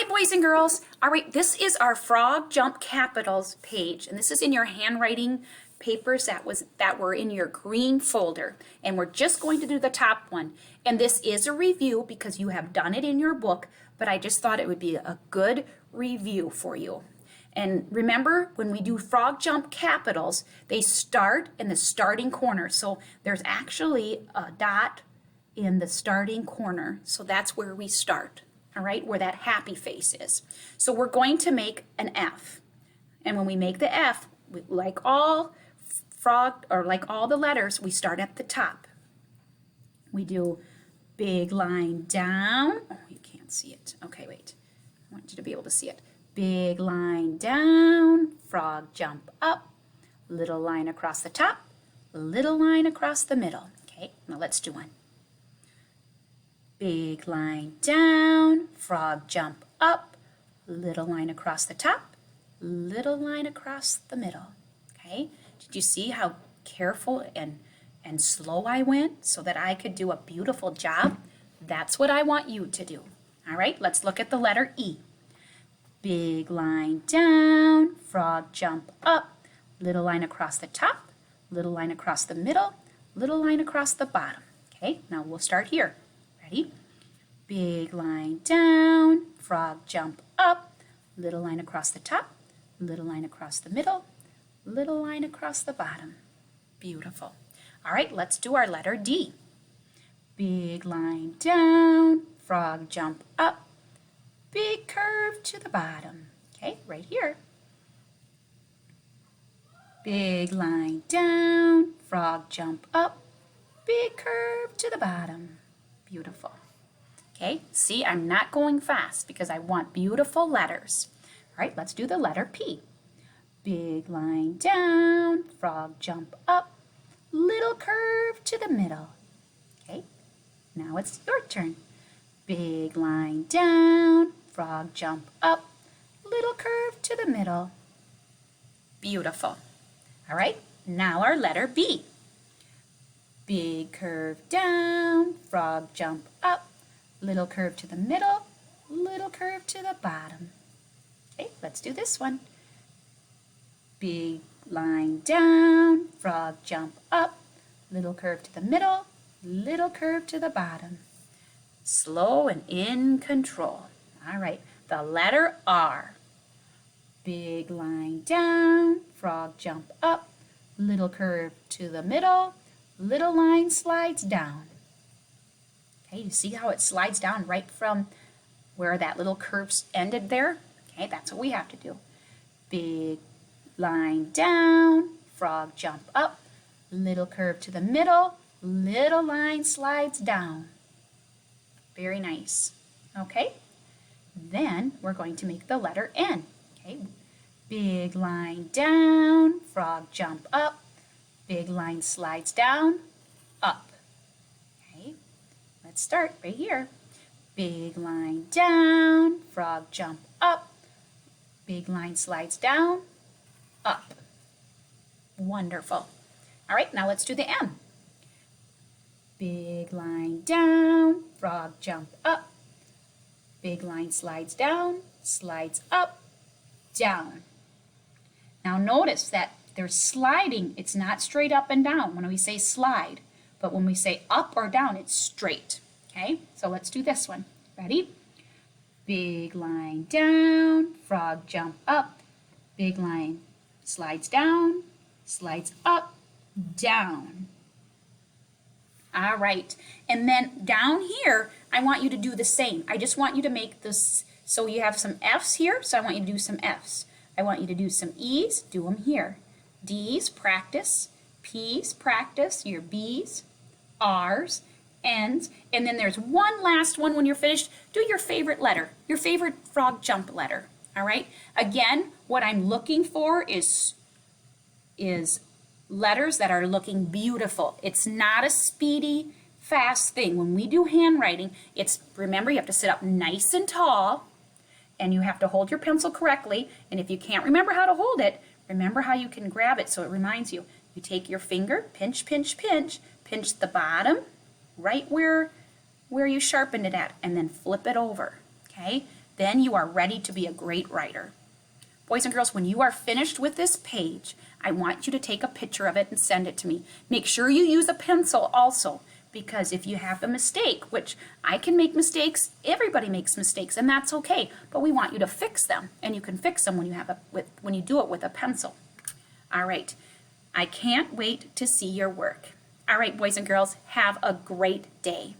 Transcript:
Hi, boys and girls. All right, this is our Frog Jump Capitals page, and this is in your handwriting papers that were in your green folder. And we're just going to do the top one. And this is a review because you have done it in your book, but I just thought it would be a good review for you. And remember, when we do Frog Jump Capitals, they start in the starting corner. So there's actually a dot in the starting corner. So that's where we start. All right, where that happy face is. So we're going to make an F. And when we make the F, like all the letters, we start at the top. We do big line down. Oh, you can't see it. Okay, wait. I want you to be able to see it. Big line down, frog jump up, little line across the top, little line across the middle. Okay, now let's do one. Big line down, frog jump up, little line across the top, little line across the middle. Okay, did you see how careful and slow I went so that I could do a beautiful job? That's what I want you to do. All right, let's look at the letter E. Big line down, frog jump up, little line across the top, little line across the middle, little line across the bottom. Okay, now we'll start here. Ready? Big line down, frog jump up, little line across the top, little line across the middle, little line across the bottom. Beautiful. All right, let's do our letter D. Big line down, frog jump up, big curve to the bottom. Okay, right here. Big line down, frog jump up, big curve to the bottom. Beautiful. Okay, see, I'm not going fast because I want beautiful letters. All right, let's do the letter P. Big line down, frog jump up, little curve to the middle. Okay, now it's your turn. Big line down, frog jump up, little curve to the middle. Beautiful. All right, now our letter B. Big curve down, frog jump up, little curve to the middle, little curve to the bottom. Okay, let's do this one. Big line down, frog jump up, little curve to the middle, little curve to the bottom. Slow and in control. All right, the letter R. Big line down, frog jump up, little curve to the middle, little line slides down. Okay, you see how it slides down right from where that little curve ended there? Okay, that's what we have to do. Big line down, frog jump up, little curve to the middle, little line slides down. Very nice. Okay, then we're going to make the letter N. Okay, big line down, frog jump up, big line slides down, up. Okay, let's start right here. Big line down, frog jump up, big line slides down, up. Wonderful. All right, now let's do the M. Big line down, frog jump up, big line slides down, slides up, down. Now notice that there's sliding, it's not straight up and down when we say slide, but when we say up or down, it's straight. Okay, so let's do this one. Ready? Big line down, frog jump up, big line slides down, slides up, down. All right, and then down here, I want you to do the same. I just want you to make this, so you have some F's here, so I want you to do some F's. I want you to do some E's, do them here. D's, practice. P's, practice. Your B's, R's, N's, and then there's one last one when you're finished. Do your favorite letter, your favorite frog jump letter, all right? Again, what I'm looking for is letters that are looking beautiful. It's not a speedy, fast thing. When we do handwriting, remember, you have to sit up nice and tall, and you have to hold your pencil correctly, and if you can't remember how to hold it, remember how you can grab it so it reminds you. You take your finger, pinch, pinch, pinch, pinch the bottom, right where you sharpened it at, and then flip it over, okay? Then you are ready to be a great writer. Boys and girls, when you are finished with this page, I want you to take a picture of it and send it to me. Make sure you use a pencil also, because if you have a mistake, which I can make mistakes, everybody makes mistakes, and that's okay, but we want you to fix them, and you can fix them when you do it with a pencil. All right, I can't wait to see your work. All right, boys and girls, have a great day.